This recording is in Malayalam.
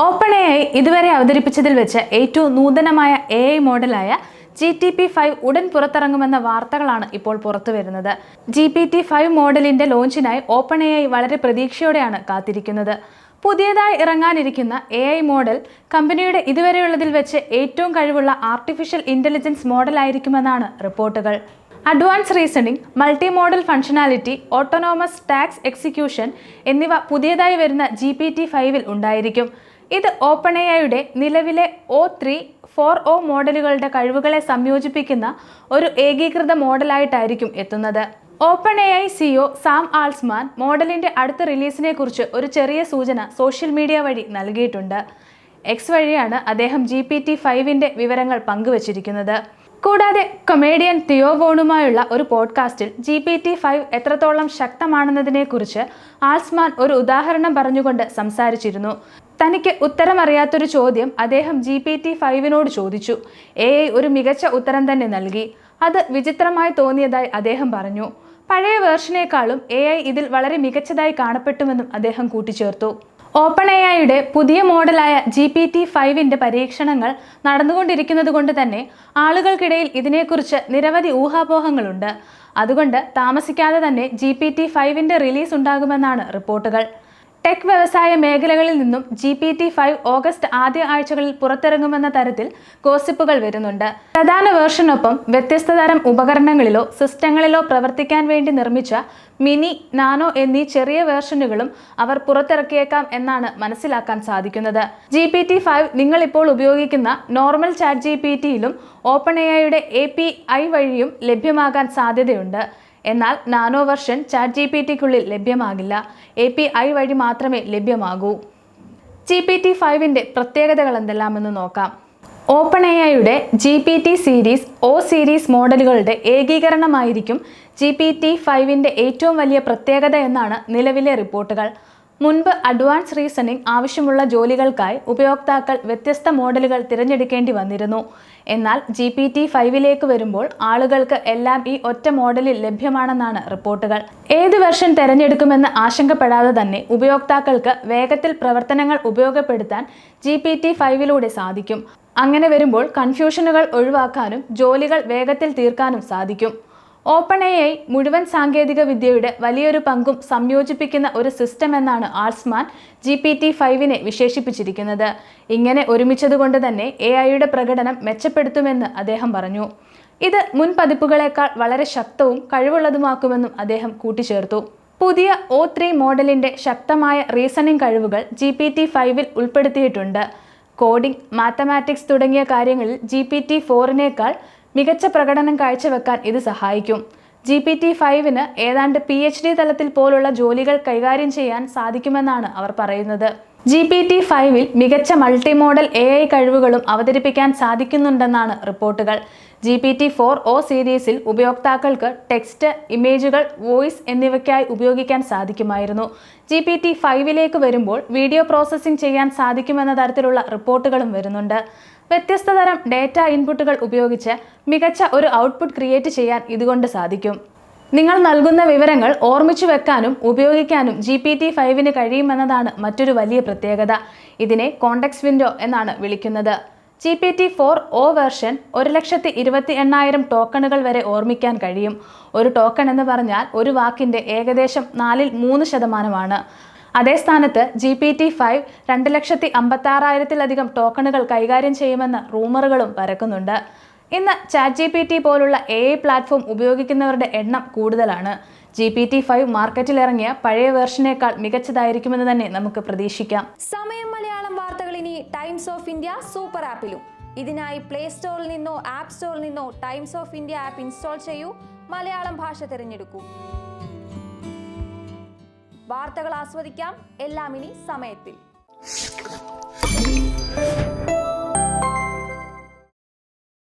OpenAI ഇതുവരെ അവതരിപ്പിച്ചതിൽ വെച്ച് ഏറ്റവും നൂതനമായ AI മോഡലായ GPT-5 ഉടൻ പുറത്തിറങ്ങുമെന്ന വാർത്തകളാണ് ഇപ്പോൾ പുറത്തുവരുന്നത്. GPT-5 മോഡലിന്റെ ലോഞ്ചിനായി OpenAI വളരെ പ്രതീക്ഷയോടെയാണ് കാത്തിരിക്കുന്നത്. പുതിയതായി ഇറങ്ങാനിരിക്കുന്ന AI മോഡൽ കമ്പനിയുടെ ഇതുവരെയുള്ളതിൽ വെച്ച് ഏറ്റവും കഴിവുള്ള ആർട്ടിഫിഷ്യൽ ഇന്റലിജൻസ് മോഡലായിരിക്കുമെന്നാണ് റിപ്പോർട്ടുകൾ. Advance reasoning, multi model functionality, autonomous task execution എന്നിവ പുതിയതായി വരുന്ന GPT-5 ഉണ്ടായിരിക്കും. ഇത് OpenAIയുടെ നിലവിലെ O3, 4o മോഡലുകളുടെ കഴിവുകളെ സംയോജിപ്പിക്കുന്ന ഒരു ഏകീകൃത മോഡലായിട്ടായിരിക്കും എത്തുന്നത്. OpenAI CEO സാം ആൾട്ട്മാൻ മോഡലിന്റെ അടുത്ത റിലീസിനെ കുറിച്ച് ഒരു ചെറിയ സൂചന സോഷ്യൽ മീഡിയ വഴി നൽകിയിട്ടുണ്ട്. X വഴിയാണ് അദ്ദേഹം GPT-5ന്റെ വിവരങ്ങൾ പങ്കുവച്ചിരിക്കുന്നത്. കൂടാതെ കൊമേഡിയൻ തിയോ വോണുമായുള്ള ഒരു പോഡ്കാസ്റ്റിൽ GPT-5 എത്രത്തോളം ശക്തമാണെന്നതിനെക്കുറിച്ച് ആൾട്ട്മാൻ ഒരു ഉദാഹരണം പറഞ്ഞുകൊണ്ട് സംസാരിച്ചിരുന്നു. തനിക്ക് ഉത്തരമറിയാത്തൊരു ചോദ്യം അദ്ദേഹം GPT-5നോട് ചോദിച്ചു. AI ഒരു മികച്ച ഉത്തരം തന്നെ നൽകി. അത് വിചിത്രമായി തോന്നിയതായി അദ്ദേഹം പറഞ്ഞു. പഴയ വേർഷനേക്കാളും AI ഇതിൽ വളരെ മികച്ചതായി കാണപ്പെട്ടുവെന്നും അദ്ദേഹം കൂട്ടിച്ചേർത്തു. OpenAIയുടെ പുതിയ മോഡലായ GPT-5ന്റെ പരീക്ഷണങ്ങൾ നടന്നുകൊണ്ടിരിക്കുന്നത് കൊണ്ട് തന്നെ ആളുകൾക്കിടയിൽ ഇതിനെക്കുറിച്ച് നിരവധി ഊഹാപോഹങ്ങളുണ്ട്. അതുകൊണ്ട് താമസിക്കാതെ തന്നെ GPT-5ന്റെ റിലീസ് ഉണ്ടാകുമെന്നാണ് റിപ്പോർട്ടുകൾ. ടെക് വ്യവസായ മേഖലകളിൽ നിന്നും GPT-5 ഓഗസ്റ്റ് ആദ്യ ആഴ്ചകളിൽ പുറത്തിറങ്ങുമെന്ന തരത്തിൽ ഗോസിപ്പുകൾ വരുന്നുണ്ട്. പ്രധാന വേർഷനൊപ്പം വ്യത്യസ്ത തരം ഉപകരണങ്ങളിലോ സിസ്റ്റങ്ങളിലോ പ്രവർത്തിക്കാൻ വേണ്ടി നിർമ്മിച്ച മിനി, നാനോ എന്നീ ചെറിയ വേർഷനുകളും അവർ പുറത്തിറക്കിയേക്കാം എന്നാണ് മനസ്സിലാക്കാൻ സാധിക്കുന്നത്. GPT-5 നിങ്ങൾ ഇപ്പോൾ ഉപയോഗിക്കുന്ന നോർമൽ ChatGPTയിലും OpenAIയുടെ API വഴിയും ലഭ്യമാകാൻ സാധ്യതയുണ്ട്. എന്നാൽ നാനോ വെർഷൻ ChatGPTക്കുള്ളിൽ ലഭ്യമാകില്ല. API വഴി മാത്രമേ ലഭ്യമാകൂ. GPT-5ന്റെ പ്രത്യേകതകൾ എന്തെല്ലാമെന്ന് നോക്കാം. OpenAIയുടെ GPT സീരീസ്, O സീരീസ് മോഡലുകളുടെ ഏകീകരണമായിരിക്കും GPT-5ന്റെ ഏറ്റവും വലിയ പ്രത്യേകത എന്നാണ് നിലവിലെ റിപ്പോർട്ടുകൾ. മുൻപ് അഡ്വാൻസ് റീസണിംഗ് ആവശ്യമുള്ള ജോലികൾക്കായി ഉപയോക്താക്കൾ വ്യത്യസ്ത മോഡലുകൾ തിരഞ്ഞെടുക്കേണ്ടി വന്നിരുന്നു. എന്നാൽ GPT-5ലേക്ക് വരുമ്പോൾ ആളുകൾക്ക് എല്ലാം ഈ ഒറ്റ മോഡലിൽ ലഭ്യമാണെന്നാണ് റിപ്പോർട്ടുകൾ. ഏത് വെർഷൻ തിരഞ്ഞെടുക്കുമെന്ന് ആശങ്കപ്പെടാതെ തന്നെ ഉപയോക്താക്കൾക്ക് വേഗത്തിൽ പ്രവർത്തനങ്ങൾ ഉപയോഗപ്പെടുത്താൻ GPT-5ലൂടെ സാധിക്കും. അങ്ങനെ വരുമ്പോൾ കൺഫ്യൂഷനുകൾ ഒഴിവാക്കാനും ജോലികൾ വേഗത്തിൽ തീർക്കാനും സാധിക്കും. OpenAI മുഴുവൻ സാങ്കേതിക വിദ്യയുടെ വലിയൊരു പങ്കും സംയോജിപ്പിക്കുന്ന ഒരു സിസ്റ്റം എന്നാണ് ആൾട്ട്മാൻ GPT-5നെ വിശേഷിപ്പിച്ചിരിക്കുന്നത്. ഇങ്ങനെ ഒരുമിച്ചതുകൊണ്ട് തന്നെ AIയുടെ പ്രകടനം മെച്ചപ്പെടുത്തുമെന്ന് അദ്ദേഹം പറഞ്ഞു. ഇത് മുൻ പതിപ്പുകളേക്കാൾ വളരെ ശക്തവും കഴിവുള്ളതുമാക്കുമെന്നും അദ്ദേഹം കൂട്ടിച്ചേർത്തു. പുതിയ O3 മോഡലിന്റെ ശക്തമായ റീസണിംഗ് കഴിവുകൾ GPT-5ൽ ഉൾപ്പെടുത്തിയിട്ടുണ്ട്. കോഡിംഗ്, മാത്തമാറ്റിക്സ് തുടങ്ങിയ കാര്യങ്ങളിൽ GPT-4നേക്കാൾ മികച്ച പ്രകടനം കാഴ്ചവെക്കാൻ ഇത് സഹായിക്കും. GPT-5ന് ഏതാണ്ട് PhD തലത്തിൽ പോലുള്ള ജോലികൾ കൈകാര്യം ചെയ്യാൻ സാധിക്കുമെന്നാണ് അവർ പറയുന്നത്. GPT-5ൽ മികച്ച മൾട്ടി മോഡൽ AI കഴിവുകളും അവതരിപ്പിക്കാൻ സാധിക്കുന്നുണ്ടെന്നാണ് റിപ്പോർട്ടുകൾ. GPT-4o സീരീസിൽ ഉപയോക്താക്കൾക്ക് ടെക്സ്റ്റ്, ഇമേജുകൾ, വോയിസ് എന്നിവയ്ക്കായി ഉപയോഗിക്കാൻ സാധിക്കുമായിരുന്നു. GPT-5ലേക്ക് വരുമ്പോൾ വീഡിയോ പ്രോസസ്സിംഗ് ചെയ്യാൻ സാധിക്കുമെന്ന തരത്തിലുള്ള റിപ്പോർട്ടുകളും വരുന്നുണ്ട്. വ്യത്യസ്ത തരം ഡേറ്റ ഇൻപുട്ടുകൾ ഉപയോഗിച്ച് മികച്ച ഒരു ഔട്ട്പുട്ട് ക്രിയേറ്റ് ചെയ്യാൻ ഇതുകൊണ്ട് സാധിക്കും. നിങ്ങൾ നൽകുന്ന വിവരങ്ങൾ ഓർമ്മിച്ചു വെക്കാനും ഉപയോഗിക്കാനും GPT-5ന് കഴിയുമെന്നതാണ് മറ്റൊരു വലിയ പ്രത്യേകത. ഇതിനെ കോണ്ടെക്സ്റ്റ് വിൻഡോ എന്നാണ് വിളിക്കുന്നത്. GPT-4o വെർഷൻ 1,28,000 ടോക്കണുകൾ വരെ ഓർമ്മിക്കാൻ കഴിയും. ഒരു ടോക്കൺ എന്ന് പറഞ്ഞാൽ ഒരു വാക്കിന്റെ ഏകദേശം 3% അതേ സ്ഥാനത്ത് GPT-5 2,56,000 ടോക്കണുകൾ കൈകാര്യം ചെയ്യുമെന്ന റൂമറുകളും പരക്കുന്നുണ്ട്. ഇന്ന് ChatGPT പോലുള്ള AI പ്ലാറ്റ്ഫോം ഉപയോഗിക്കുന്നവരുടെ എണ്ണം കൂടുതലാണ്. GPT-5 മാർക്കറ്റിൽ ഇറങ്ങിയ പഴയ വേർഷനേക്കാൾ മികച്ചതായിരിക്കുമെന്ന് തന്നെ നമുക്ക് പ്രതീക്ഷിക്കാം. സമയം മലയാളം വാർത്തകൾ ഇനി ടൈംസ് ഓഫ് ഇന്ത്യ സൂപ്പർ ആപ്പിലും. ഇതിനായി പ്ലേ സ്റ്റോറിൽ നിന്നോ ആപ്പ് സ്റ്റോറിൽ നിന്നോ times of India app install ചെയ്യൂ. മലയാളം ഭാഷ തിരഞ്ഞെടുക്കൂ. വാർത്തകൾ ആസ്വദിക്കാം. എല്ലാം ഇനി സമയത്തിൽ.